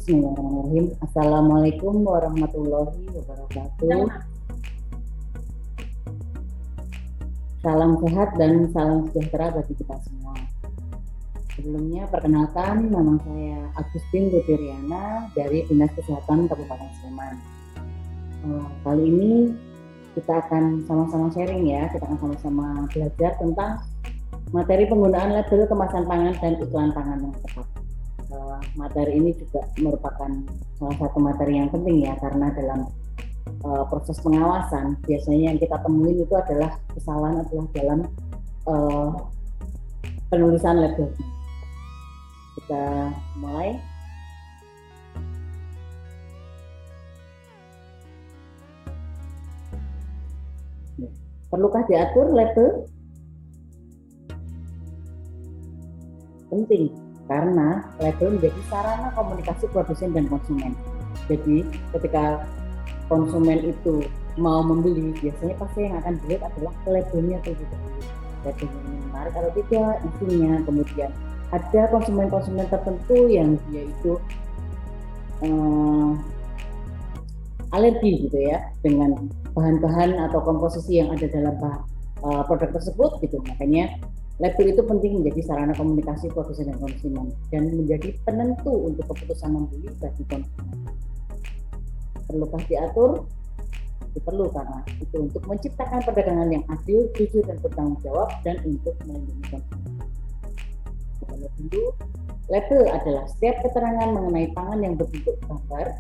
Bismillahirrahmanirrahim. Assalamualaikum warahmatullahi wabarakatuh. Salam sehat dan salam sejahtera bagi kita semua. Sebelumnya perkenalkan, nama saya Agustin Rupiana dari Dinas Kesehatan Kabupaten Sleman. Kali ini kita akan sama-sama sharing ya, kita akan sama-sama belajar tentang materi penggunaan label kemasan pangan dan iklan pangan yang tepat. Materi ini juga merupakan salah satu materi yang penting ya, karena dalam proses pengawasan biasanya yang kita temuin itu adalah kesalahan dalam penulisan label. Kita mulai. Perlukah diatur label? Penting, karena label menjadi sarana komunikasi produsen dan konsumen. Jadi ketika konsumen itu mau membeli, biasanya pasti yang akan dilihat adalah labelnya terlebih dahulu. Labelnya ini menarik atau tidak, isinya. Kemudian ada konsumen-konsumen tertentu yang dia itu alergi gitu ya dengan bahan-bahan atau komposisi yang ada dalam produk tersebut gitu. Makanya label itu penting menjadi sarana komunikasi produsen dan konsumen dan menjadi penentu untuk keputusan membeli bagi konsumen. Perlukah diatur? Diperlu, karena itu untuk menciptakan perdagangan yang adil, jujur dan bertanggung jawab, dan untuk melindungi konsumen. Kita lihat dulu. Label adalah setiap keterangan mengenai pangan yang berbentuk gambar,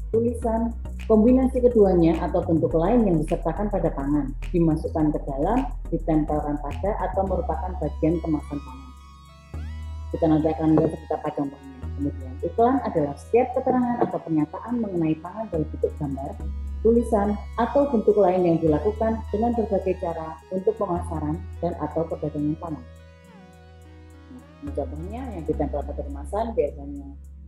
tulisan, kombinasi keduanya atau bentuk lain yang disertakan pada pangan, dimasukkan ke dalam, ditempelkan pada, atau merupakan bagian kemasan pangan. Kita nanti akan lihat beberapa contohnya. Kemudian iklan adalah setiap keterangan atau pernyataan mengenai pangan dalam bentuk gambar, tulisan, atau bentuk lain yang dilakukan dengan berbagai cara untuk pemasaran dan atau perdagangan pangan. Nah, contohnya yang ditempel pada kemasan biasanya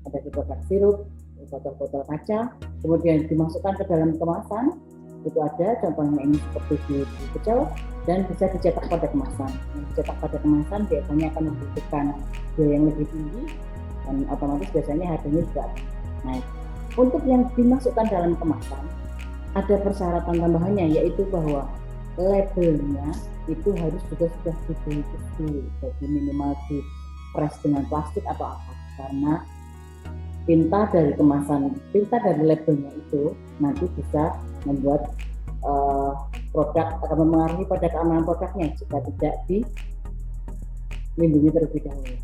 ada di kotak sirup, botol-botol kaca, kemudian dimasukkan ke dalam kemasan. Itu ada contohnya ini seperti di pecel dan bisa dicetak pada kemasan. Yang dicetak pada kemasan biasanya akan membutuhkan biaya yang lebih tinggi dan otomatis biasanya harganya juga naik. Untuk yang dimasukkan dalam kemasan ada persyaratan tambahannya, yaitu bahwa labelnya itu harus juga sudah dibungkus dulu, jadi minimal di press dengan plastik atau apa, karena tinta dari kemasan, tinta dari labelnya itu nanti bisa membuat produk akan mempengaruhi pada keamanan produknya jika tidak dilindungi terlebih dahulu.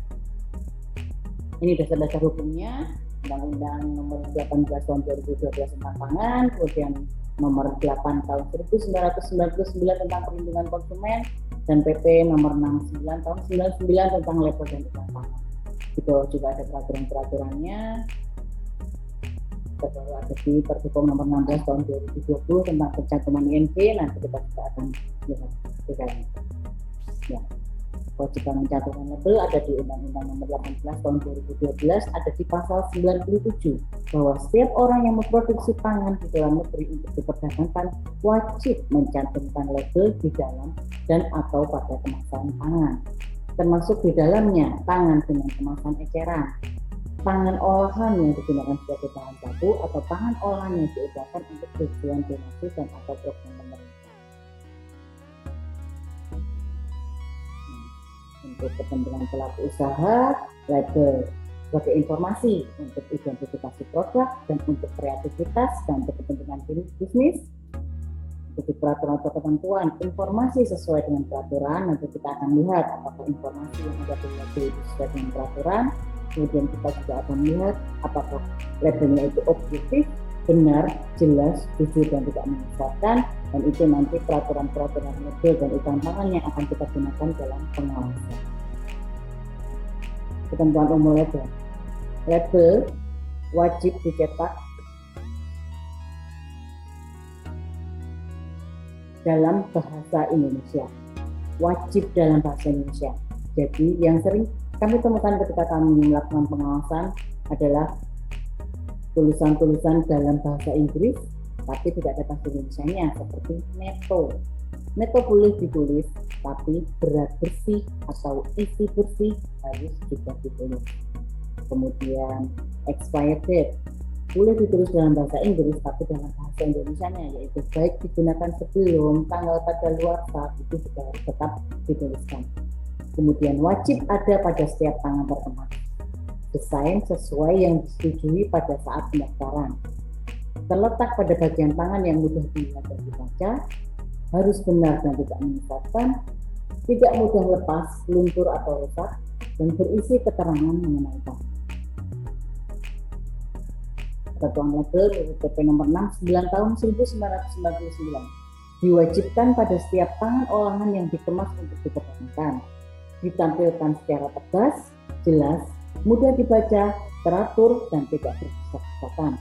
Ini dasar-dasar hukumnya, Undang-Undang Nomor 18 Tahun 2012 tentang pangan, kemudian Nomor 8 Tahun 1999 tentang perlindungan konsumen, dan PP Nomor 69 Tahun 99 tentang label dan iklan pangan. Itu juga ada peraturan-peraturannya. Baru ada di Pergub Nomor 16 Tahun 2020 tentang pencantuman INV. Nanti kita juga akan lihat bedanya. Ya, kewajiban mencantumkan label ada di Undang-Undang Nomor 18 Tahun 2012, ada di Pasal 97 bahwa setiap orang yang memproduksi pangan di dalam negeri untuk diperdagangkan wajib mencantumkan label di dalam dan atau pada kemasan pangan, termasuk di dalamnya pangan dengan kemasan eceran, pangan olahan yang digunakan sebagai bahan baku, atau pangan olahan yang diusahakan untuk tujuan donasi dan atau program pemerintah. Untuk kepentingan pelaku usaha, label sebagai informasi untuk identifikasi produk dan untuk kreativitas dan untuk kepentingan bisnis. Untuk peraturan atau ketentuan informasi sesuai dengan peraturan, nanti kita akan lihat apakah informasi yang ada di label itu sesuai dengan peraturan. Kemudian kita juga akan melihat apakah labelnya itu objektif, benar, jelas, jujur dan tidak menyesatkan, dan itu nanti peraturan-peraturan label dan iklan pangan yang akan kita gunakan dalam pengawasan. Ketentuan umum label. Label wajib dicetak dalam bahasa Indonesia, wajib dalam bahasa Indonesia. Jadi yang sering kami temukan ketika kami melakukan pengawasan adalah tulisan-tulisan dalam bahasa Inggris, tapi tidak ada bahasa Indonesianya, seperti netto. Netto boleh ditulis, tapi berat bersih atau isi bersih harus juga ditulis. Kemudian expired date boleh ditulis dalam bahasa Inggris, tapi dalam bahasa Indonesianya yaitu baik digunakan sebelum tanggal kadaluarsa itu juga harus tetap dituliskan. Kemudian wajib ada pada setiap tangan terkemas desain sesuai yang disetujui pada saat pendaftaran. Terletak pada bagian tangan yang mudah dilihat dan dibaca, harus benar dan tidak menyesatkan, tidak mudah lepas, luntur atau rusak, dan berisi keterangan mengenai tangan. Ketentuan label PP nomor 6 9 tahun 1999 diwajibkan pada setiap tangan olahan yang dikemas untuk diperdagangkan, ditampilkan secara tegas, jelas, mudah dibaca, teratur, dan tidak berdesak-desakan,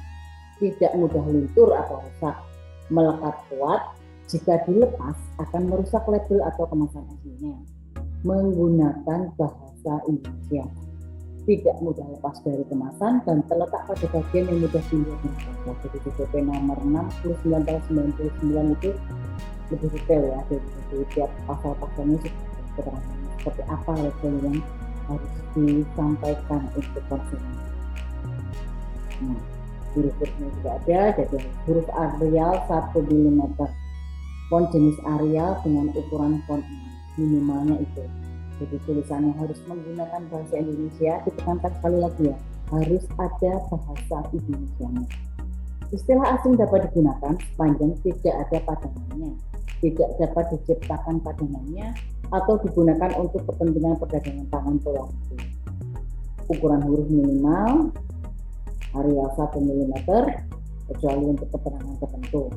tidak mudah luntur atau rusak, melekat kuat, jika dilepas akan merusak label atau kemasan aslinya, menggunakan bahasa Indonesia, tidak mudah lepas dari kemasan dan terletak pada bagian yang mudah dilihat dan dibaca. Jadi PP nomor 69 tahun 99 itu lebih detail ya, jadi tiap pasal-pasalnya keterangan seperti apa label yang harus disampaikan untuk konsumen. Nah, huruf-hurufnya juga ada, jadi huruf Arial 1 mm, font jenis Arial dengan ukuran font minimalnya itu. Jadi tulisannya harus menggunakan bahasa Indonesia, ditekankan sekali lagi ya, harus ada bahasa Indonesianya. Istilah asing dapat digunakan sepanjang tidak ada padanannya, tidak dapat diciptakan padanannya, atau digunakan untuk kepentingan perdagangan tangan pelaku. Ukuran huruf minimal Arial 1 mm, kecuali untuk keterangan tertentu.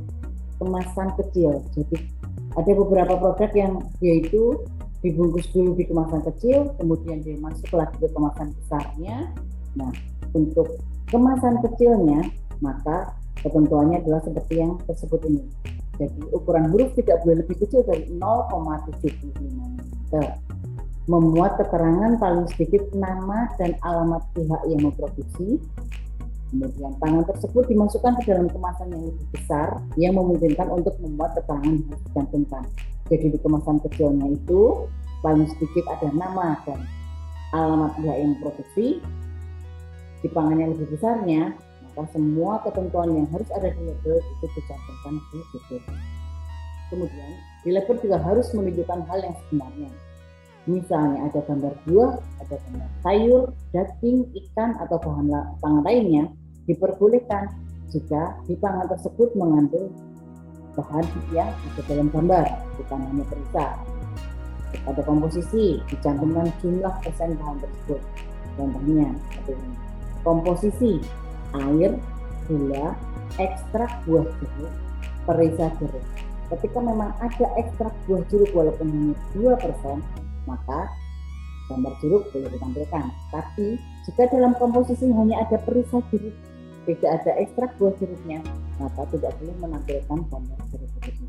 Kemasan kecil, jadi ada beberapa produk yang yaitu dibungkus dulu di kemasan kecil, kemudian dia masuk lagi ke kemasan besarnya. Nah, untuk kemasan kecilnya, maka ketentuannya adalah seperti yang tersebut ini. Jadi ukuran huruf tidak boleh lebih kecil dari 0,75 mm. Memuat keterangan paling sedikit nama dan alamat pihak yang memproduksi. Kemudian tangan tersebut dimasukkan ke dalam kemasan yang lebih besar yang memungkinkan untuk memuat keterangan yang harus dicantumkan. Jadi di kemasan kecilnya itu paling sedikit ada nama dan alamat pihak yang memproduksi. Di tangan yang lebih besarnya, maka semua ketentuan yang harus ada di label itu dicantumkan di label. Kemudian di label juga harus menunjukkan hal yang sebenarnya. Misalnya ada gambar buah, ada gambar sayur, daging, ikan atau bahan pangan lainnya, diperbolehkan jika di pangan tersebut mengandung bahan yang ada dalam gambar, bukan hanya perisa. Pada komposisi dicantumkan jumlah persen bahan tersebut. Contohnya komposisi air, gula, ekstrak buah jeruk, perisa jeruk. Ketika memang ada ekstrak buah jeruk walaupun hanya 2%, maka gambar jeruk boleh ditampilkan. Tapi jika dalam komposisi hanya ada perisa jeruk, tidak ada ekstrak buah jeruknya, maka tidak boleh menampilkan gambar jeruk itu.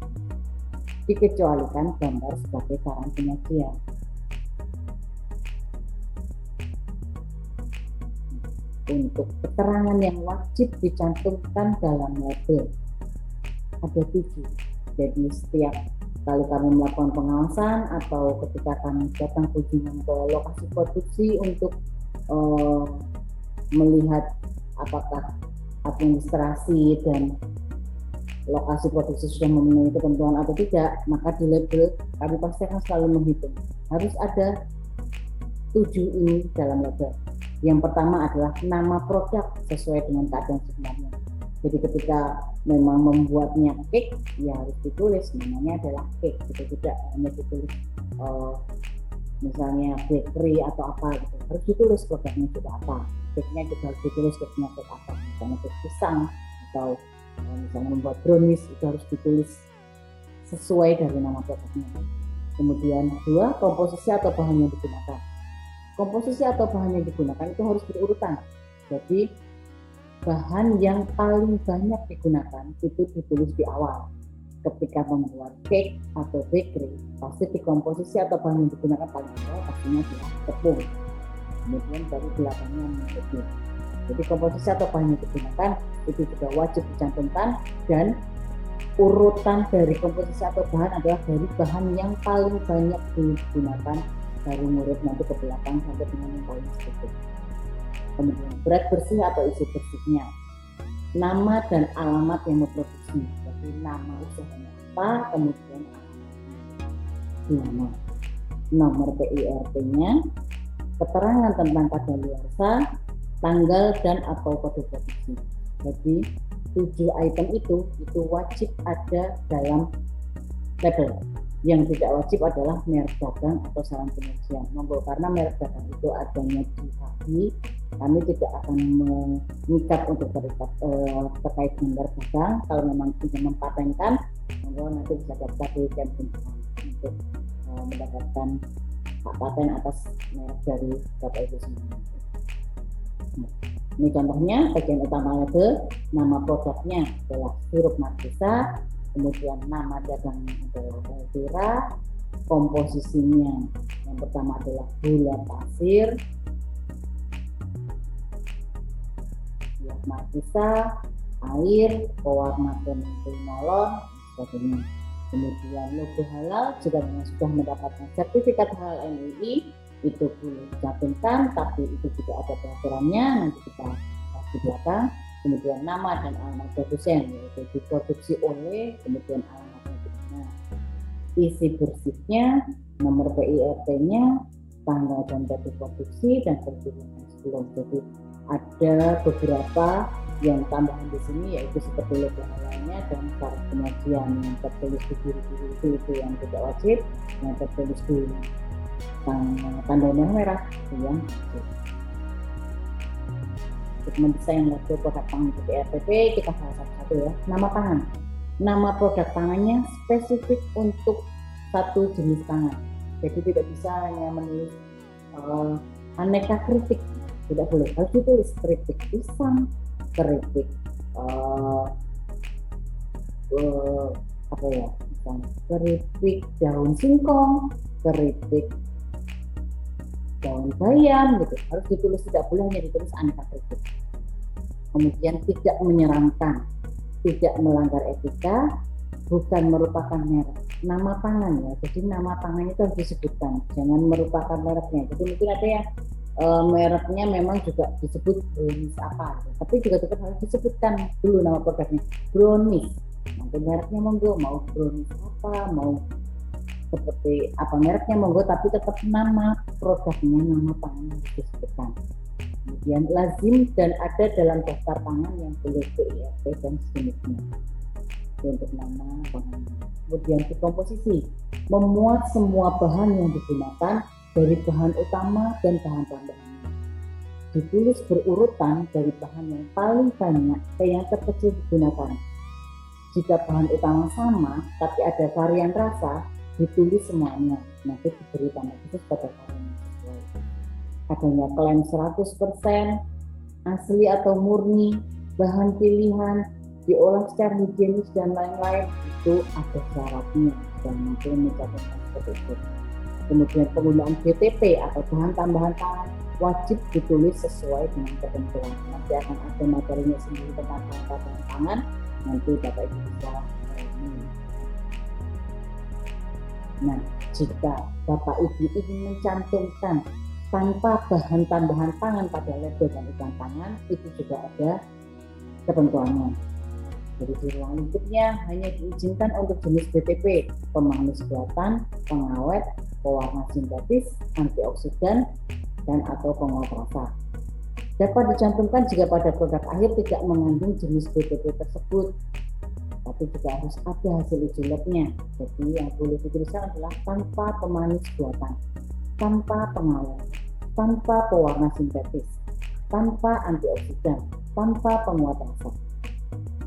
Dikecualikan gambar sebagai saran penyajian. Untuk keterangan yang wajib dicantumkan dalam label ada 7. Jadi setiap kali kami melakukan pengawasan atau ketika kami datang kunjungan ke lokasi produksi untuk melihat apakah administrasi dan lokasi produksi sudah memenuhi ketentuan atau tidak, maka di label kami pasti akan selalu menghitung harus ada 7 ini dalam label. Yang pertama adalah nama produk sesuai dengan keadaan sebenarnya. Jadi ketika memang membuatnya cake, ya harus ditulis namanya adalah cake, gitu. Tidak hanya ditulis misalnya bakery atau apa gitu. Harus ditulis produknya juga apa. Cake-nya juga harus ditulis cake-nya cake apa. Misalnya cake pisang atau misalnya membuat brownies itu harus ditulis sesuai dari nama produknya. Kemudian 2, komposisi atau bahan yang digunakan. Komposisi atau bahan yang digunakan itu harus berurutan. Jadi bahan yang paling banyak digunakan itu ditulis di awal. Ketika membuat cake atau bakery, pasti di komposisi atau bahan yang digunakan paling awal pastinya adalah tepung. Kemudian baru belakangnya mengikuti. Jadi komposisi atau bahan yang digunakan itu juga wajib dicantumkan, dan urutan dari komposisi atau bahan adalah dari bahan yang paling banyak digunakan dari murid nanti ke belakang sampai dengan yang paling sedikit. kemudian berat bersih atau isi bersihnya, nama dan alamat yang memproduksi, jadi nama usahanya apa, kemudian di mana, nomor PIRT-nya, keterangan tentang kadaluarsa, tanggal dan atau kode produksi. Jadi 7 item itu wajib ada dalam label. Yang tidak wajib adalah merek dagang atau saran penyajian. Monggo, karena merek dagang itu adanya di HI, kami tidak akan mengikat untuk terkait dengan merek dagang. Kalau memang ingin mempatenkan, monggo nanti bisa daftar di Kemenkumham untuk mendapatkan hak paten atas merek dari Bapak Ibu semuanya. Ini contohnya bagian utama label, nama produknya adalah sirup markisa, kemudian nama dagangnya adalah Elvira, komposisinya yang pertama adalah gula pasir, markisa, air, pewarna klinolon, sebagainya. Kemudian logo halal jika memang sudah mendapatkan sertifikat halal MUI itu boleh dicantumkan, tapi itu tidak ada peraturannya, nanti kita bahas di belakang. Kemudian nama dan alamat produsen, yaitu diproduksi oleh, kemudian alamatnya di mana, isi bersihnya, nomor PIRT-nya, tanggal dan data produksi, dan perjalanan sebelum. Jadi ada beberapa yang tambahan di sini, yaitu seperti logo halalnya dan syarat penyajian yang tertulis di biru-biru itu yang tidak wajib, yang tertulis di tanda merah itu yang wajib. Untuk mendesain logo produk pangan di PRTP, kita bahas satu-satu ya. Nama pangan, nama produk pangannya spesifik untuk satu jenis pangan. Jadi tidak bisa hanya menulis aneka keripik, tidak boleh. Harus ditulis keripik pisang, keripik misalnya keripik daun singkong, keripik daun bayam gitu. Harus ditulis, tidak boleh hanya ditulis aneka keripik. Kemudian tidak menyeramkan, tidak melanggar etika, bukan merupakan merek. Nama pangan ya, jadi nama pangan itu harus disebutkan, jangan merupakan mereknya. Jadi mungkin ada yang mereknya memang juga disebut brownies apa, tapi juga tetap harus disebutkan dulu nama produknya brownies. Nanti mereknya monggo, mau brownies apa, mau seperti apa mereknya monggo, tapi tetap nama produknya, nama pangan harus disebutkan. Kemudian lazim dan ada dalam daftar pangan yang boleh PIRT dan sejenisnya untuk nama pangan. Kemudian komposisi, memuat semua bahan yang digunakan dari bahan utama dan bahan tambahannya. Ditulis berurutan dari bahan yang paling banyak ke yang terkecil digunakan. Jika bahan utama sama tapi ada varian rasa, ditulis semuanya, nanti diberi tanda khusus pada varian yang sesuai. Adanya klaim 100% asli atau murni, bahan pilihan, diolah secara higienis dan lain-lain, itu ada syaratnya dan nanti mencatatkan seperti itu. Kemudian penggunaan BTP atau bahan tambahan pangan wajib ditulis sesuai dengan ketentuan. Nanti akan ada materinya sendiri tentang bahan tambahan pangan, nanti Bapak Ibu bisa. Nah, jika Bapak Ibu ingin mencantumkan tanpa bahan tambahan pangan pada label dan iklan pangan, itu juga ada ketentuannya. Jadi di ruang lingkupnya hanya diizinkan untuk jenis BTP, pemanis buatan, pengawet, pewarna sintetis, antioksidan, dan atau penguat rasa. Dapat dicantumkan jika pada produk akhir tidak mengandung jenis BTP tersebut, tapi juga harus ada hasil uji labnya. Jadi yang boleh dituliskan adalah tanpa pemanis buatan, tanpa pengawet, tanpa pewarna sintetis, tanpa antioksidan, tanpa penguat rasa.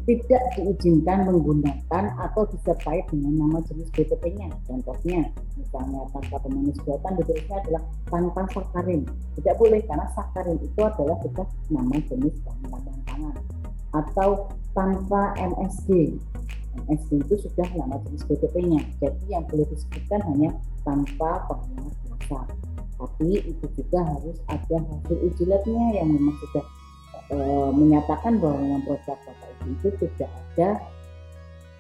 Tidak diizinkan menggunakan atau disertai dengan nama jenis BTP-nya. Contohnya, misalnya tanpa pemanis buatan ditulisnya adalah tanpa sakarin. Tidak boleh karena sakarin itu adalah sudah nama jenis bahan tambahan pangan. Atau tanpa MSG. MSG itu sudah nama jenis BTP-nya. Jadi yang boleh disebutkan hanya tanpa penguat rasa. Tapi itu juga harus ada hasil uji labnya yang memang sudah menyatakan bahwa memang produk Bapak Ibu itu tidak ada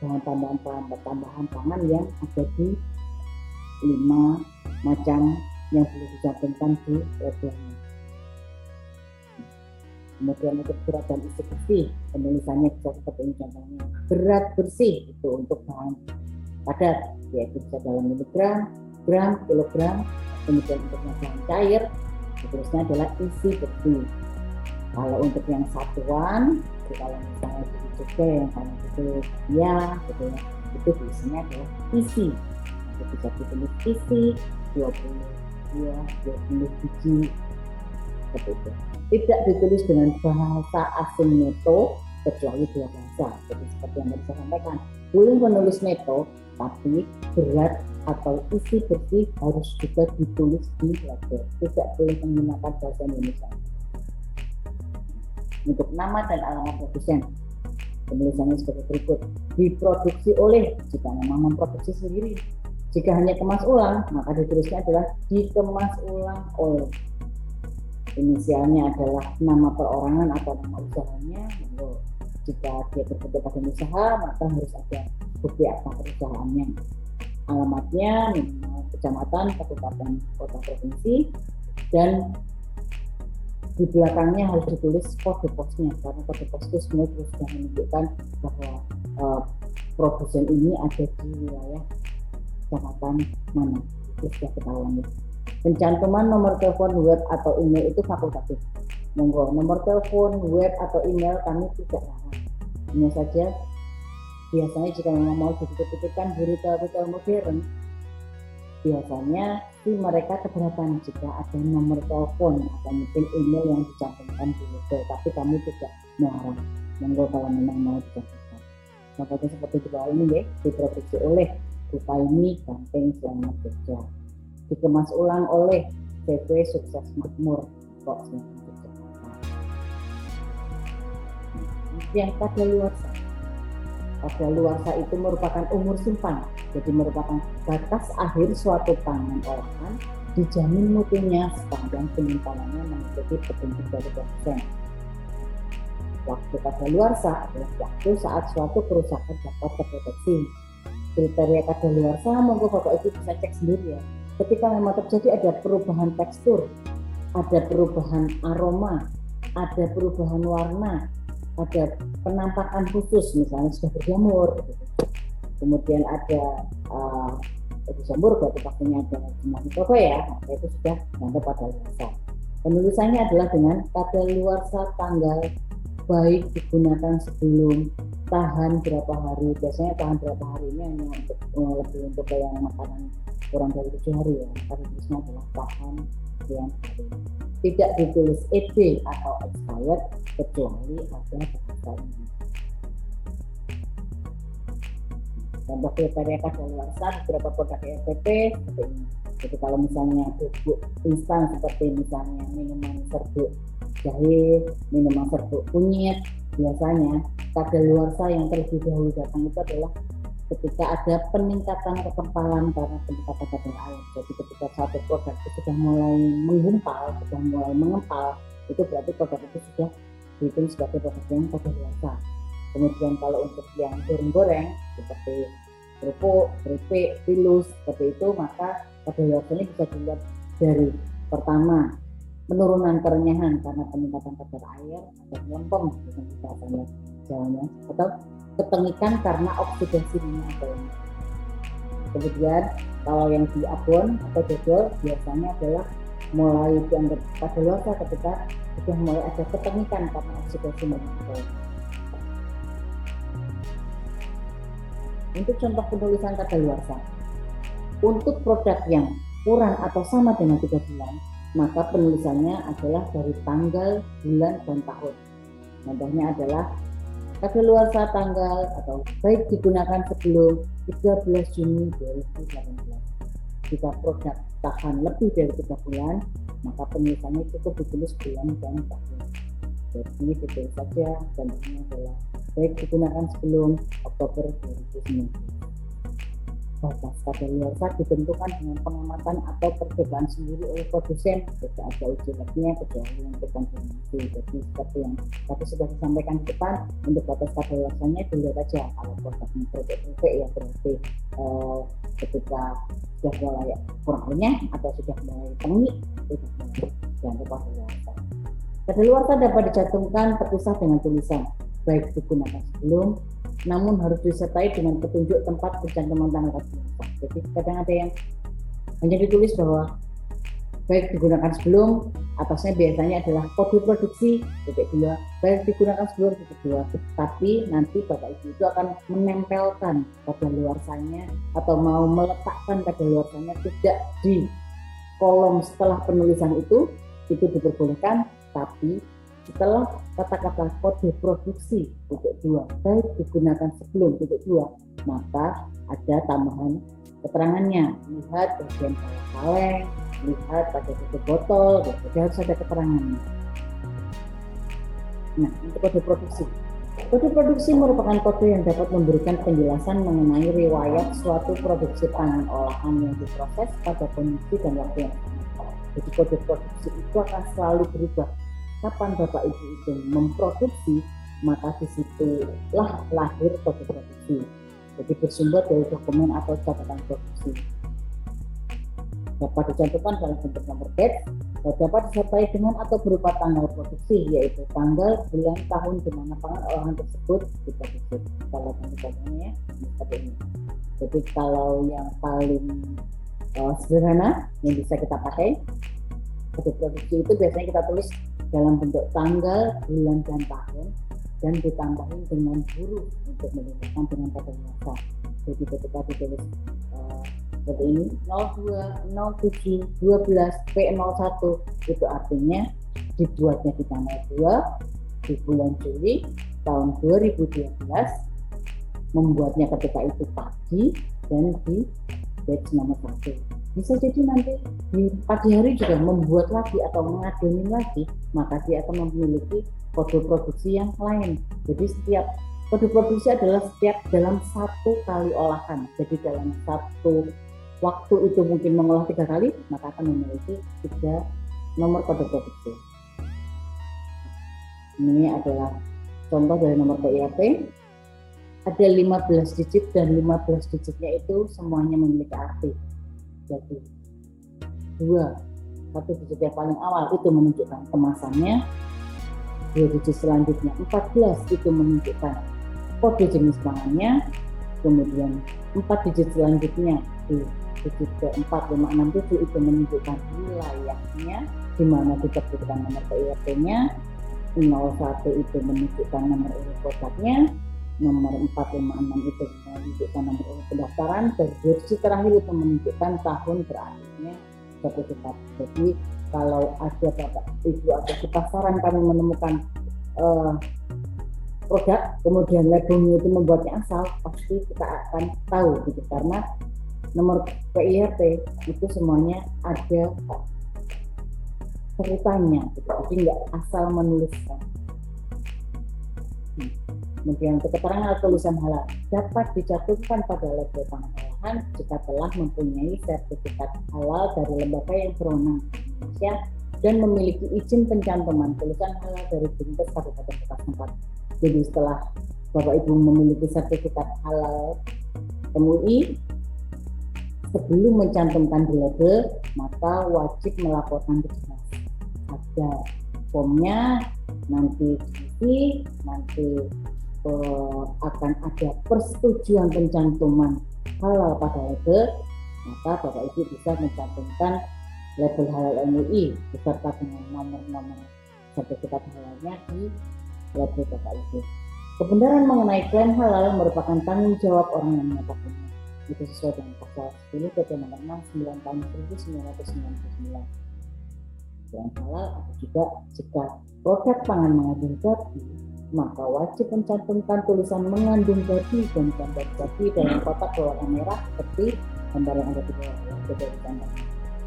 bahan tambahan pangan yang ada di 5 macam yang boleh dicantumkan di labelnya. Kemudian untuk berat dan isi bersih, penulisannya bisa seperti ini contohnya. Berat bersih itu untuk bahan padat, yaitu bisa dalam miligram, gram, kilogram. Kemudian untuk yang bahan cair, terusnya adalah isi bersih. Kalau untuk yang satuan, kalau misalnya itu juga yang kayak gitu ya, gitu ya, itu biasanya adalah isi. Itu bisa ditulis isi 20 biji seperti itu. Tidak ditulis dengan bahasa asing neto kecuali 2 bahasa. Jadi seperti yang tadi saya sampaikan, boleh menulis neto, tapi berat atau isi bersih harus juga ditulis di label. Tidak boleh menggunakan bahasa Indonesia. Untuk nama dan alamat produsen, penulisannya sebagai berikut. Diproduksi oleh, jika memang memproduksi sendiri. Jika hanya kemas ulang, maka ditulisnya adalah dikemas ulang oleh. Inisialnya adalah nama perorangan atau nama usahanya. Jika dia berbentuk badan usaha, maka harus ada bukti akta perusahaannya. Alamatnya minimal kecamatan, kabupaten, kota, provinsi, dan di belakangnya harus ditulis kode posnya, karena kode pos itu sebenarnya sudah menunjukkan bahwa produsen ini ada di wilayah kecamatan mana, itu sudah ketahuan. Pencantuman nomor telepon, web, atau email itu fakultatif. Monggo, nomor telepon, web, atau email kami tidak larang. Hanya saja biasanya jika memang mau dititipkan di retail modern, biasanya si mereka keberatan jika ada nomor telepon atau mungkin email yang dicantumkan di logo, tapi kami tidak melarang. Monggo kalau memang mau dicantumkan. Contohnya seperti di bawah ini ya, diproduksi oleh Rupa ini Gamping Selamat Jogja. Dikemas ulang oleh CV Sukses Makmur kok yang kadaluarsa. Kadaluarsa itu merupakan umur simpan, jadi merupakan batas akhir suatu pangan olahan, dijamin mutunya sepanjang penyimpanan mengikuti petunjuk dari produsen. Waktu kadaluarsa adalah waktu saat suatu kerusakan dapat terdeteksi. Kriteria kadaluarsa monggo Bapak Ibu bisa cek sendiri ya. Ketika memang terjadi ada perubahan tekstur, ada perubahan aroma, ada perubahan warna, ada penampakan khusus, misalnya sudah berjamur, kemudian ada berjamur berarti pastinya ada jumlah mikroba ya, maka itu sudah tanda kadaluarsa. Penulisannya adalah dengan kadaluarsa tanggal, baik digunakan sebelum, tahan berapa hari. Biasanya tahan berapa hari ini hanya untuk lebih untuk yang makanan kurang dari 7 hari ya, karena tulisnya adalah tahan sekian hari. Tidak ditulis ED atau expired kecuali ada bahasa ini. Contoh kriteria kadaluarsa beberapa produk EPP seperti ini. Jadi kalau misalnya bubuk instan seperti misalnya minuman serbuk jahe, minuman serbuk kunyit, biasanya kadaluarsa yang terlebih dahulu datang itu adalah ketika ada peningkatan kekempalan karena peningkatan kadar air. Jadi ketika suatu produk itu sudah mulai menggumpal, sudah mulai mengempal, itu berarti produk itu sudah dihitung sebagai produk yang kadaluarsa. Kemudian kalau untuk yang goreng-goreng seperti kerupuk, keripik, pilus seperti itu, maka kadaluarsanya bisa dilihat dari pertama penurunan kerenyahan karena peningkatan kadar air atau lempeng dengan bahasanya Jawanya, atau ketengikan karena oksidasi minyak atau kemudian kalau yang di abon atau dodol biasanya adalah mulai dianggap kadaluarsa ketika sudah mulai ada ketengikan karena oksidasi minyak atau. Untuk contoh penulisan kadaluarsa, untuk produk yang kurang atau sama dengan 3 bulan, maka penulisannya adalah dari tanggal, bulan, dan tahun. Contohnya adalah kadaluarsa tanggal atau baik digunakan sebelum 13 Juni 2018. Jika produk tahan lebih dari 3 bulan, maka penulisannya cukup ditulis bulan dan tahun. Jadi ditulis saja, contohnya adalah baik digunakan sebelum Oktober 2019. Batas kadaluarsa ditentukan dengan pengamatan atau percobaan sendiri oleh produsen, tidak ada uji labnya kecuali untuk konfirmasi. Jadi seperti yang tadi sudah disampaikan di depan, untuk batas kadaluarsanya dilihat aja. Kalau produknya keripik ya berarti ketika sudah mulai kurang renyah atau sudah mulai tengi, itu sudah mulai dianggap kadaluarsa. Kadaluarsa dapat dicantumkan terpisah dengan tulisan, baik digunakan sebelum, namun harus disertai dengan petunjuk tempat pencantuman tanggal kadaluarsa. Jadi kadang ada yang hanya ditulis bahwa baik digunakan sebelum, atasnya biasanya adalah kode produksi titik 2, baik digunakan sebelum titik 2, tapi nanti Bapak Ibu itu akan menempelkan kadaluarsanya atau mau meletakkan kadaluarsanya tidak di kolom setelah penulisan itu diperbolehkan, tapi setelah kata-kata kode produksi titik 2 baik digunakan sebelum titik 2, maka ada tambahan keterangannya, lihat bagian kaleng, lihat pada tutup botol, jadi harus ada keterangannya. Nah, untuk kode produksi. Kode produksi merupakan kode yang dapat memberikan penjelasan mengenai riwayat suatu produksi pangan olahan yang diproses pada kondisi dan waktu yang sama. Jadi kode produksi itu akan selalu berubah. Kapan Bapak Ibu itu memproduksi, maka disitulah lahir kode produksi. Jadi bersumber dari dokumen atau catatan produksi. Dapat dicantumkan dalam bentuk nomor batch, dan dapat disertai dengan atau berupa tanggal produksi, yaitu tanggal, bulan, tahun di mana pangan olahan tersebut diproduksi. Kalau contohnya seperti ini. Jadi kalau yang paling sederhana yang bisa kita pakai, kode produksi itu biasanya kita tulis dalam bentuk tanggal, bulan, dan tahun, dan ditambahin dengan huruf untuk menunjukkan dengan kadaluarsa. Jadi ketika ditulis seperti ini 02 07 12 P01, itu artinya dibuatnya di tanggal 2 di bulan Juli tahun 2012, membuatnya ketika itu pagi, dan di batch nomor 1. Bisa jadi nanti di pagi hari juga membuat lagi atau mengadonin lagi, maka dia akan memiliki kode produksi yang lain. Jadi setiap kode produksi adalah setiap dalam satu kali olahan. Jadi dalam satu waktu itu mungkin mengolah 3 kali, maka akan memiliki 3 nomor kode produksi. Ini adalah contoh dari nomor PIRT. Ada 15 digit dan 15 digitnya itu semuanya memiliki arti. Jadi 1 digit yang paling awal itu menunjukkan kemasannya, 2 digit selanjutnya 14 itu menunjukkan kode jenis pangannya, kemudian 4 digit selanjutnya di digit ke-4, 5, 6, 7 itu menunjukkan wilayahnya di mana diterbitkan nomor PIRT-nya, 01 itu menunjukkan nomor urut kodaknya, nomor 4, 5, 6 itu menunjukkan nomor urut pendaftaran, dan digit terakhir itu menunjukkan tahun berakhirnya sertifikat. Jadi kalau ada Bapak Ibu atau di pasaran kami menemukan produk kemudian labelnya itu membuatnya asal, pasti kita akan tahu gitu, karena nomor PIRT itu semuanya ada ceritanya gitu. Jadi nggak asal menuliskan. Kemudian untuk keterangan atau tulisan halal dapat dicantumkan pada label pangan olahan jika telah mempunyai sertifikat halal dari lembaga yang berwenang di Indonesia dan memiliki izin pencantuman tulisan halal dari Dinkes Kabupaten Kota tempat. Jadi setelah Bapak Ibu memiliki sertifikat halal MUI, sebelum mencantumkan di label, maka wajib melaporkan ke dinas. Ada formnya, nanti diisi, nanti akan ada persetujuan pencantuman halal pada label, maka Bapak Ibu bisa mencantumkan label halal MUI beserta dengan nomor-nomor sertifikat halalnya di label Bapak Ibu. Kebenaran mengenai klaim halal merupakan tanggung jawab orang yang menyatakannya. Itu sesuai dengan pasal 10 PP nomor 69 tahun 1999. Klaim halal atau juga jika produk pangan mengandung babi, maka wajib mencantumkan tulisan mengandung babi dan gambar babi dalam kotak berwarna merah seperti gambar yang ada di bawah gambar.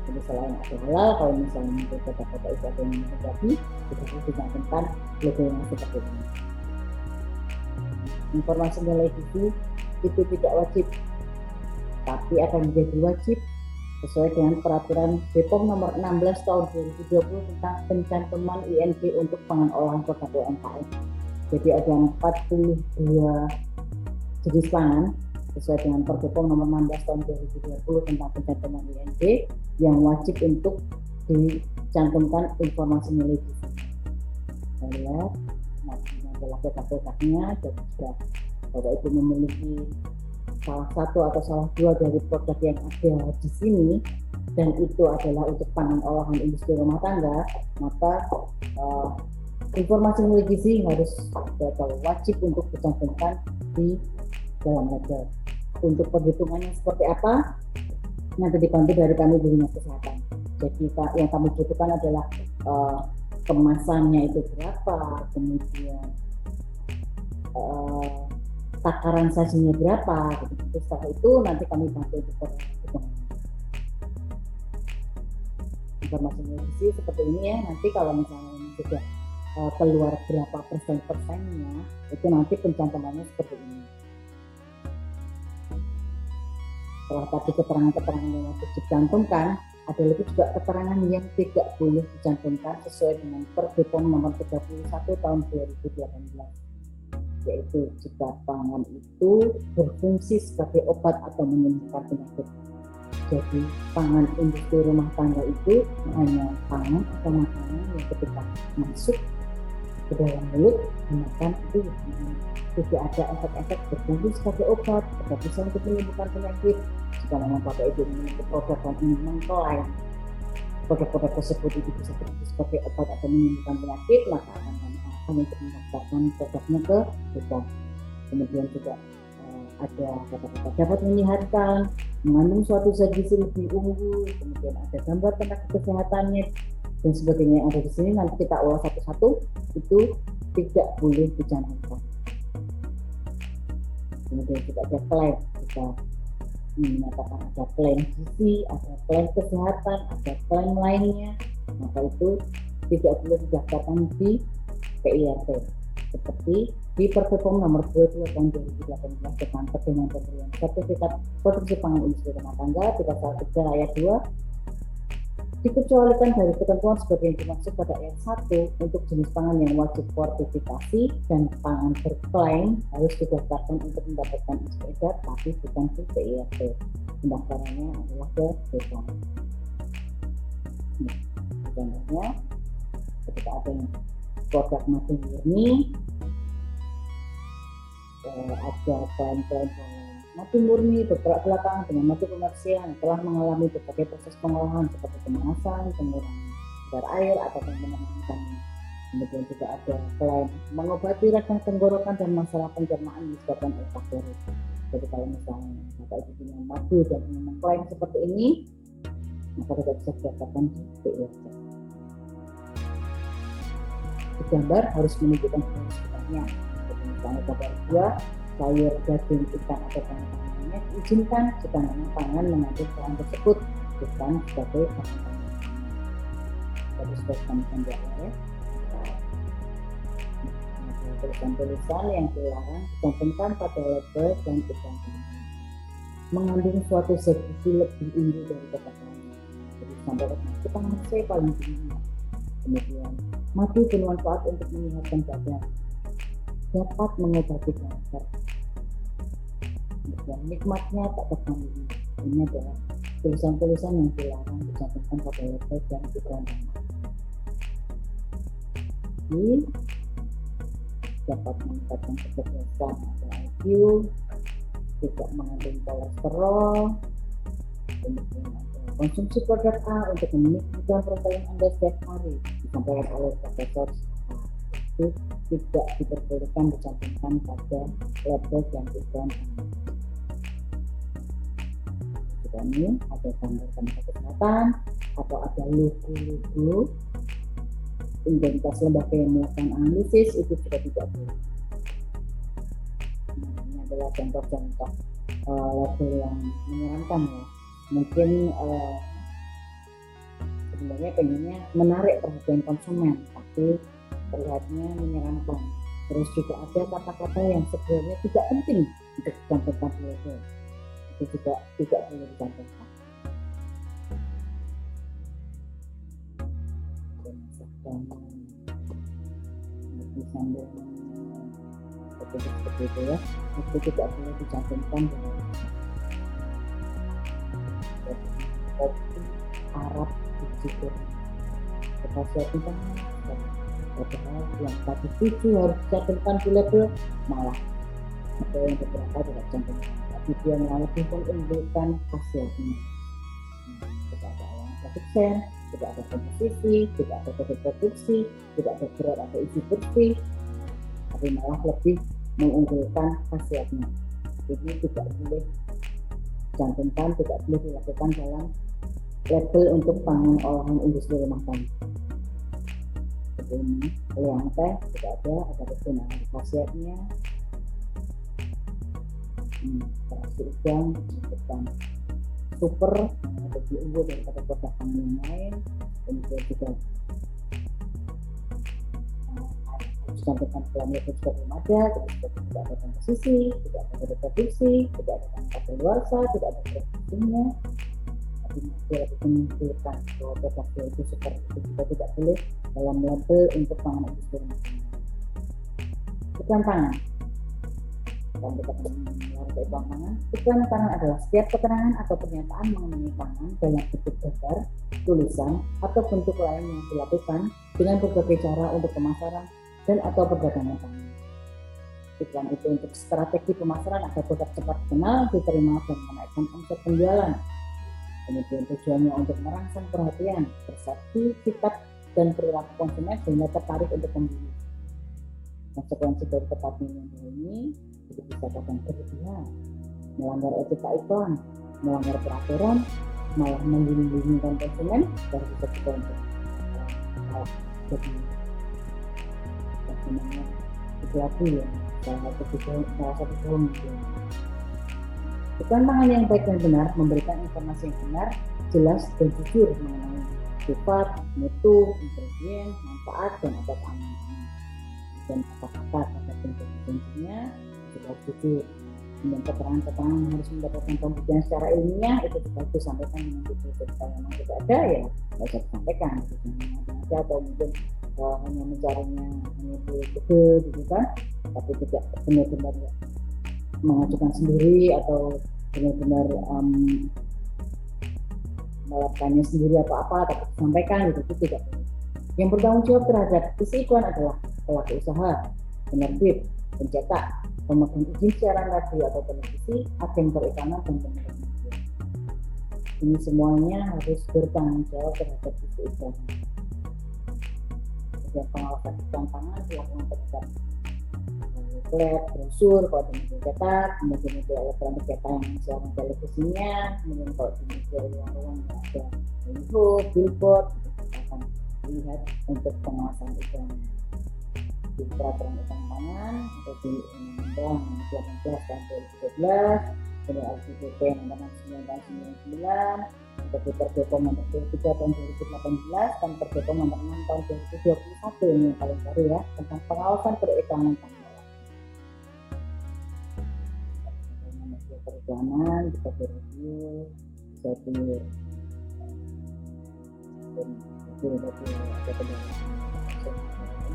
Jadi selain ada halal, kalau misalnya untuk kotak-kotak itu ada yang mengandung babi, kita harus dicantumkan label yang seperti ini. Informasi nilai gizi itu tidak wajib, tapi akan menjadi wajib sesuai dengan peraturan BPOM nomor 16 tahun 2020 tentang pencantuman ING untuk pangan olahan produk UMKM. Jadi ada 42 jenis pangan sesuai dengan BPOM nomor 16 tahun 2020 tentang pencantuman ING yang wajib untuk dicantumkan informasi nilai gizi. Kita lihat, nah ini adalah produk-produknya. Jadi jika Bapak Ibu memiliki salah satu atau salah dua dari produk yang ada di sini, dan itu adalah untuk pangan olahan industri rumah tangga, maka informasi nilai gizi harus wajib untuk dicantumkan di dalam label. Untuk perhitungannya seperti apa, nanti dibantu dari kami di dinas kesehatan. Jadi yang kami butuhkan adalah kemasannya itu berapa, kemudian takaran sajinya berapa, gitu. Setelah itu nanti kami bantu untuk perhitungan. Informasi gizi seperti ini ya. Nanti kalau misalnya sudah keluar berapa persennya, itu nanti pencantumannya seperti ini. Setelah tadi keterangan-keterangan yang harus dicantumkan, ada lagi juga keterangan yang tidak boleh dicantumkan sesuai dengan Pergub nomor 31 tahun 2018, yaitu jika pangan itu berfungsi sebagai obat atau menyembuhkan penyakit. Jadi pangan industri rumah tangga itu hanya pangan atau makanan yang ketika masuk ke dalam mulut dimakan itu tidak ada efek-efek berfungsi sebagai obat atau bisa untuk menyembuhkan penyakit. Jika memang Bapak Ibu memiliki produk dan ingin mengklaim produk-produk tersebut itu bisa berfungsi sebagai obat atau menyembuhkan penyakit, maka akan kami arahkan untuk mendaftarkan produknya ke BPOM. Kemudian juga ada kata-kata dapat menyehatkan, mengandung suatu zat gizi lebih unggul, kemudian ada gambar tentang kesehatannya dan sebagainya yang ada di sini. Nanti kita ulas satu-satu, itu tidak boleh dicantumkan. Kemudian juga ada klaim, kita menyatakan ada klaim gizi, ada klaim kesehatan, ada klaim lainnya, maka itu tidak boleh didaftarkan di PIRT. Seperti di Pergub nomor 22 tahun 2018 tentang pedoman pemberian sertifikat produksi pangan industri rumah tangga 313 ayat 2, dikecualikan dari ketentuan sebagai yang dimaksud pada ayat 1 untuk jenis pangan yang wajib fortifikasi dan pangan berklaim harus didaftarkan untuk mendapatkan SPK tapi bukan di PIRT. Pendaftarannya adalah ke BPOM. Contohnya ketika ada yang produk madu murni, ada klaim-klaim madu murni bergerak belakang dengan madu komersial yang telah mengalami berbagai proses pengolahan seperti pemanasan, pengurangan kadar air atau pengenangan. Kemudian juga ada klaim mengobati radang tenggorokan dan masalah pencernaan disebabkan oleh bakteri. Jadi kalau misalnya Bapak Ibu punya madu dan mengklaim seperti ini, maka tidak bisa didaftarkan di PIRT. Gambar harus menunjukkan sebenarnya. Misalnya gambar 2, sayur, daging, ikan atau pangan lainnya diizinkan jika memang pangan mengandung bahan tersebut bukan sebagai bahan pangan. Jadi sudah kami ya. Tulisan-tulisan yang dilarang dicantumkan pada label dan iklan mengandung suatu zat gizi lebih unggul dari produk lain. Jadi sampai kita masih paling tinggi. Kemudian madu bermanfaat untuk menyehatkan badan, dapat mengobati kanker. Kemudian nikmatnya tak tertandingi. Ini adalah tulisan-tulisan yang dilarang dicantumkan pada label dan iklan. Ini dapat meningkatkan kecerdasan atau IQ, tidak mengandung kolesterol. Kemudian konsumsi produk A untuk memenuhi kebutuhan protein Anda setiap hari disampaikan oleh Profesor itu tidak diperbolehkan dicantumkan pada label dan iklan. Jika ini ada gambar tenaga kesehatan atau ada logo identitas lembaga yang melakukan analisis, itu juga tidak boleh. Ini adalah contoh-contoh label yang menyeramkan ya. Mungkin sebenarnya pengennya menarik perhatian konsumen, tapi terlihatnya menyeramkan. Terus juga ada kata-kata yang sebenarnya tidak penting untuk dicantumkan di label, itu juga tidak boleh dicantumkan. Sambil seperti itu ya, itu tidak boleh dicantumkan dengan kopi Arab digital. Kita siapkan Padahal yang tadi 7 harus dicantumkan di label, malah ada yang beberapa tidak cantumkan. Tapi dia yang lebih menunjukkan hasilnya. Tidak ada yang produsen, tidak ada komposisi, tidak ada kode produksi, tidak ada berat atau isi bersih, tapi malah lebih mengunggulkan hasilnya. Jadi tidak boleh cantumkan, tidak boleh dilakukan dalam label untuk pangan olahan industri rumah tangga. Seperti ini, liang teh tidak ada kegunaan khasiatnya. Terasi udang menyebutkan super lebih unggul daripada produk pangan yang lain. Kemudian juga disampaikan dalam label juga belum ada, tidak ada komposisi, tidak ada reproduksi, tidak ada tangkap keluarsa, tidak ada produksinya. Tapi masih lebih menunjukkan bahwa produk itu seperti itu juga tidak boleh dalam label untuk pangan industri. Iklan pangan. Kalau kita mengenai iklan pangan, iklan pangan adalah setiap keterangan atau pernyataan mengenai pangan dalam bentuk gambar, tulisan, atau bentuk lain yang dilakukan dengan berbagai cara untuk pemasaran dan atau perdagangan pangan. Iklan itu untuk strategi pemasaran agar produk cepat dikenal, diterima, dan menaikkan omset penjualan. Kemudian tujuannya untuk merangsang perhatian, persepsi, sikap, dan perilaku konsumen sehingga tertarik untuk membeli. Konsekuensi dari tepat memilih ini itu bisa kadang berlebihan, melanggar etika iklan, melanggar peraturan, malah membingungkan konsumen, dan bisa juga untuk jadi konsumennya itu lagi ya, salah satu bohong. Iklan pangan yang baik dan benar memberikan informasi yang benar, jelas, dan jujur mengenai sifat, mutu, ingredient, manfaat, dan atau keamanan. Dan kata-kata pada bentuk-bentuknya juga jujur. Dan keterangan-keterangan harus mendapatkan pembuktian secara ilmiah itu juga harus disampaikan dengan jujur. Kalau memang tidak ada ya nggak bisa disampaikan. Ada atau mungkin hanya mencarinya hanya di Google gitu kan, tapi tidak benar-benar mengajukan sendiri atau benar-benar melakukannya sendiri atau apa, tapi disampaikan gitu, itu tidak boleh. Yang bertanggung jawab terhadap isi iklan adalah pelaku usaha, penerbit, pencetak, pemegang izin siaran radio atau televisi, agen periklanan, dan pemilik media. Ini semuanya harus bertanggung jawab terhadap isi iklan. Dan pengawasan iklan pangan dilakukan terhadap flap, brosur, kalau di media cetak, kemudian media elektronik cetak yang siaran televisinya, kemudian kalau di media ruang-ruang ada billboard, akan dilihat untuk pengawasan iklan. Di peraturan iklan pangan atau di Undang-Undang 18 tahun 2012, kemudian LPDP nomor 9 tahun 99, atau di Perbepom nomor 23 tahun 2018 dan Perbepom nomor 6 tahun 2021 ini yang paling baru ya, tentang pengawasan periklanan pangan. Periklanan bisa direview, bisa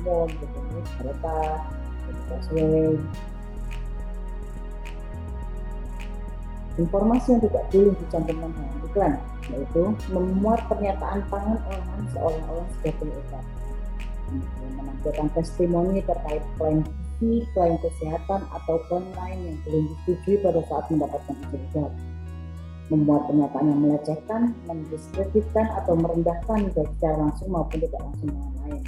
umum, kereta, busway. Informasi yang tidak boleh dicantumkan dalam iklan yaitu memuat pernyataan pangan olahan seolah-olah sebagai obat, menampilkan testimoni terkait klaim gizi, klaim kesehatan atau klaim lain yang belum disetujui pada saat mendapatkan izin edar, memuat pernyataan yang melecehkan, mendiskreditkan atau merendahkan baik secara langsung maupun tidak langsung dengan lain.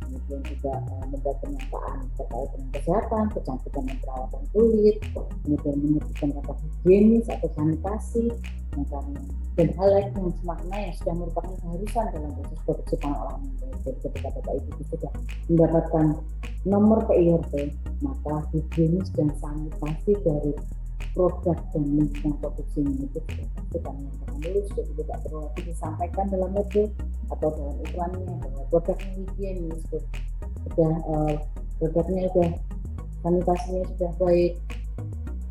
Kemudian juga membuat pernyataan terkait dengan kesehatan, kecantikan dan perawatan kulit, kemudian menyebutkan kata higienis atau sanitasi, dan hal lain yang semakna yang sudah merupakan keharusan dalam proses produksi pangan olahan. Jadi ketika Bapak Ibu sudah mendapatkan nomor PIRT, maka higienis dan sanitasi dari produk dan lingkungan produksinya itu sudah pasti kami nyatakan dulu, sudah tidak perlu lagi disampaikan dalam label atau dalam iklannya bahwa produknya higienis, sudah produknya sudah sanitasinya sudah baik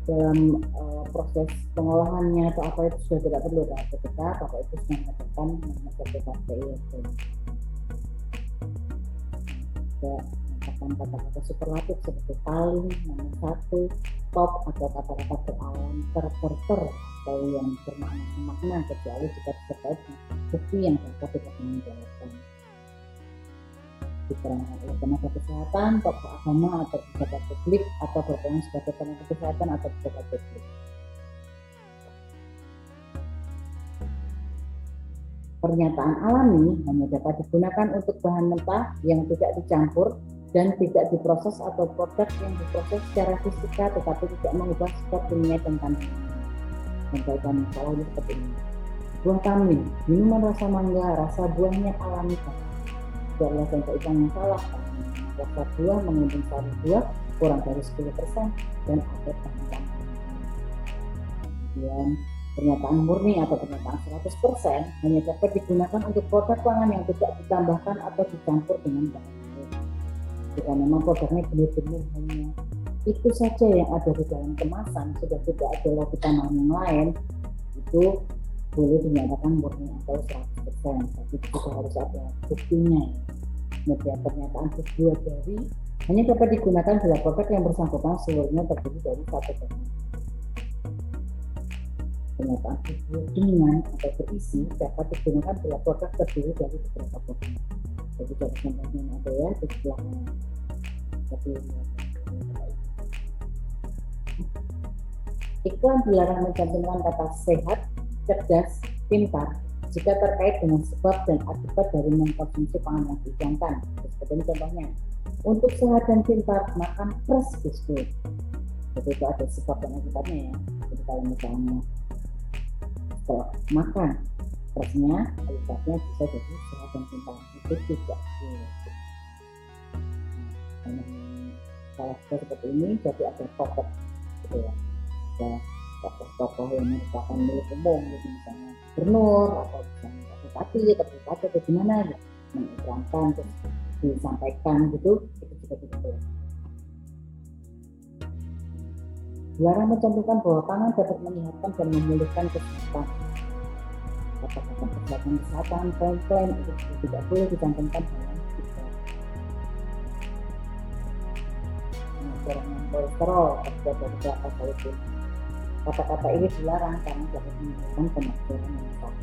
dalam proses pengolahannya atau apa itu sudah tidak perlu ketika Bapak Ibu sudah mendapatkan nomor sertifikat PIRT. Kata-kata superlatif seperti paling, nomor satu, top, atau kata-kata beralam terter atau yang bermakna semakna kecuali jika terkait bukti yang dapat dipertanggungjawabkan. diterangkan oleh tenaga kesehatan, tokoh agama atau pejabat publik atau berperan sebagai tenaga kesehatan atau pejabat publik. Pernyataan alami hanya dapat digunakan untuk bahan mentah yang tidak dicampur dan tidak diproses atau produk yang diproses secara fisika tetapi tidak mengubah sifat kimia dan kandungan. Contohnya misalnya seperti ini. Buah tamin, minuman rasa mangga, rasa buahnya alami. Itu adalah contoh iklan yang salah. Rasa buah mengandung sari buah kurang dari 10% dan ada bahan. Kemudian pernyataan murni atau pernyataan 100% hanya dapat digunakan untuk produk pangan yang tidak ditambahkan atau dicampur dengan bahan lain. Jika memang produknya benar-benar hanya itu saja yang ada di dalam kemasan, sudah tidak ada lagi tambahan yang lain, itu boleh dinyatakan murni atau 100%. Tapi juga harus ada buktinya. Kemudian pernyataan dibuat dari hanya dapat digunakan bila produk yang bersangkutan seluruhnya terdiri dari satu bahan. Pernyataan dibuat dengan atau berisi dapat digunakan bila produk terdiri dari beberapa bahan. Jadi contohnya ada ya di belakang. Iklan dilarang mencantumkan kata sehat, cerdas, pintar jika terkait dengan sebab dan akibat dari mengkonsumsi pangan yang diiklankan. Seperti ini contohnya, untuk sehat dan pintar makan fresh biskuit. Jadi itu ada sebab dan akibatnya ya. Jadi kalau misalnya setelah makan freshnya, akibatnya bisa jadi sehat dan pintar. Itu tidak kalau seperti ini jadi ada tokoh gitu ya, ada tokoh-tokoh yang merupakan milik umum gitu, misalnya gubernur atau misalnya bupati atau bupati atau gimana ya, mengiklankan terus disampaikan gitu, itu juga begitu. Dilarang mencantumkan bahwa pangan dapat menyehatkan dan memulihkan kesehatan. Kata-kata kesehatan, klaim itu tidak boleh dicantumkan dalam pengurangan kolesterol terhadap alkohol. Kata-kata ini dilarang karena dapat menimbulkan pemakzulan yang salah.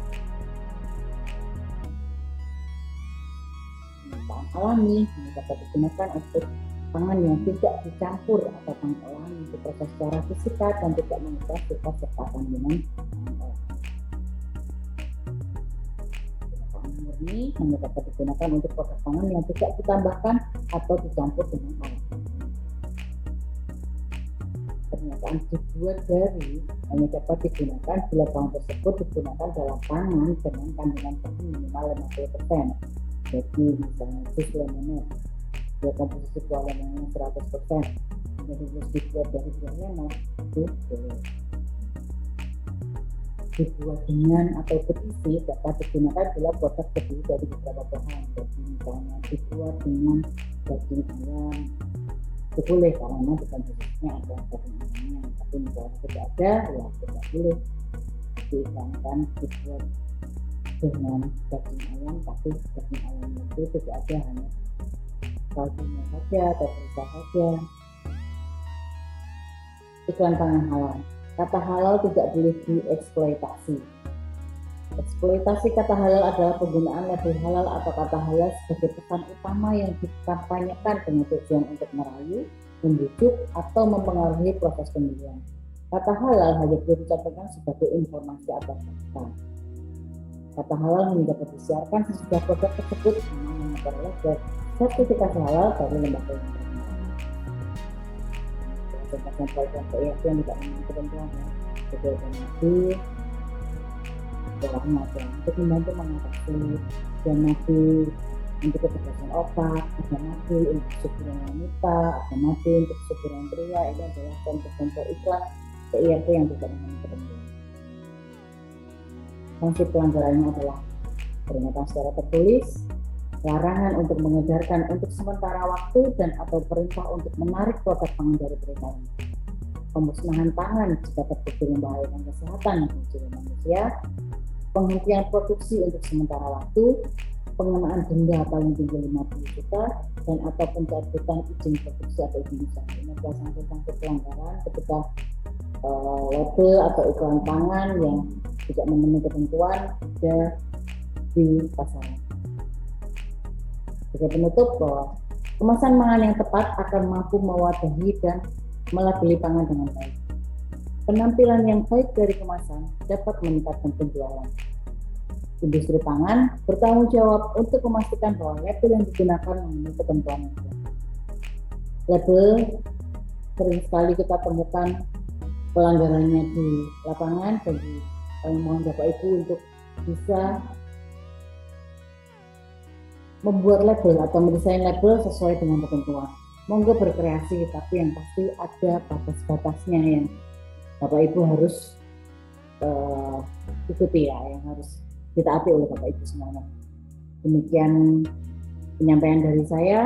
Pernyataan alami yang dapat digunakan untuk pangan yang tidak dicampur atau pangan olahan yang diproses secara fisika dan tidak mengubah sifat serta kandungan pangan olahan. Pernyataan murni hanya dapat digunakan untuk produk pangan yang tidak ditambahkan atau dicampur dengan olahan. Pernyataan dibuat dari hanya dapat digunakan bila bahan tersebut digunakan dalam pangan dengan kandungan bahan minimal 50%. Jadi misalnya jus lemonade, dia komposisi buah lemonnya 100%, jadi jus dibuat dari buah lemon itu boleh. Dibuat dengan atau berisi dapat digunakan bila produk terdiri dari beberapa bahan. Jadi misalnya dibuat dengan daging ayam, itu boleh karena di komposisinya ada daging ayamnya. Tapi misalnya tidak ada, ya tidak boleh diiklankan dibuat dengan daging ayam, tapi daging ayam itu tidak ada, hanya kaldunya saja atau berita saja. Iklan pangan halal. Kata halal tidak boleh dieksploitasi. Eksploitasi kata halal adalah penggunaan label halal atau kata halal sebagai pesan utama yang dikampanyekan dengan tujuan untuk merayu, membujuk, atau mempengaruhi proses pemilihan. Kata halal hanya boleh dicatatkan sebagai informasi atau fakta. Kata halal hanya dapat disiarkan sesudah produk tersebut memperoleh sertifikasi halal dari lembaga yang berwenang. Contoh-contoh yang tidak memiliki ketentuan ya, sesuai dengan untuk membantu mengatasi mati untuk kecerdasan otak, ada mati untuk kesuburan wanita, ada mati untuk kesuburan pria. Ini adalah contoh-contoh iklan PIRT yang tidak memiliki ketentuan. Sanksi pelanggarannya adalah peringatan secara tertulis, larangan untuk mengedarkan untuk sementara waktu dan atau perintah untuk menarik produk pangan dari peredaran, pemusnahan pangan jika terbukti membahayakan kesehatan dan jiwa manusia, penghentian produksi untuk sementara waktu, pengenaan denda paling tinggi 50 juta, dan atau pencabutan izin produksi atau izin usaha. Ini adalah sanksi pelanggaran ketika label atau iklan pangan yang tidak memenuhi ketentuan ada di pasaran. Sebagai penutup, bahwa kemasan pangan yang tepat akan mampu mewadahi dan melabeli pangan dengan baik. Penampilan yang baik dari kemasan dapat meningkatkan penjualan. Industri pangan bertanggung jawab untuk memastikan bahwa label yang digunakan memenuhi ketentuan yang ada. Label sering sekali kita temukan pelanggarannya di lapangan, jadi kami mohon Bapak Ibu untuk bisa membuat label atau mendesain label sesuai dengan ketentuan. Monggo berkreasi, tapi yang pasti ada batas-batasnya yang Bapak Ibu harus ikuti ya, yang harus ditaati oleh Bapak Ibu semuanya. Demikian penyampaian dari saya.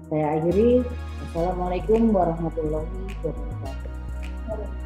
Saya akhiri. Assalamualaikum warahmatullahi wabarakatuh.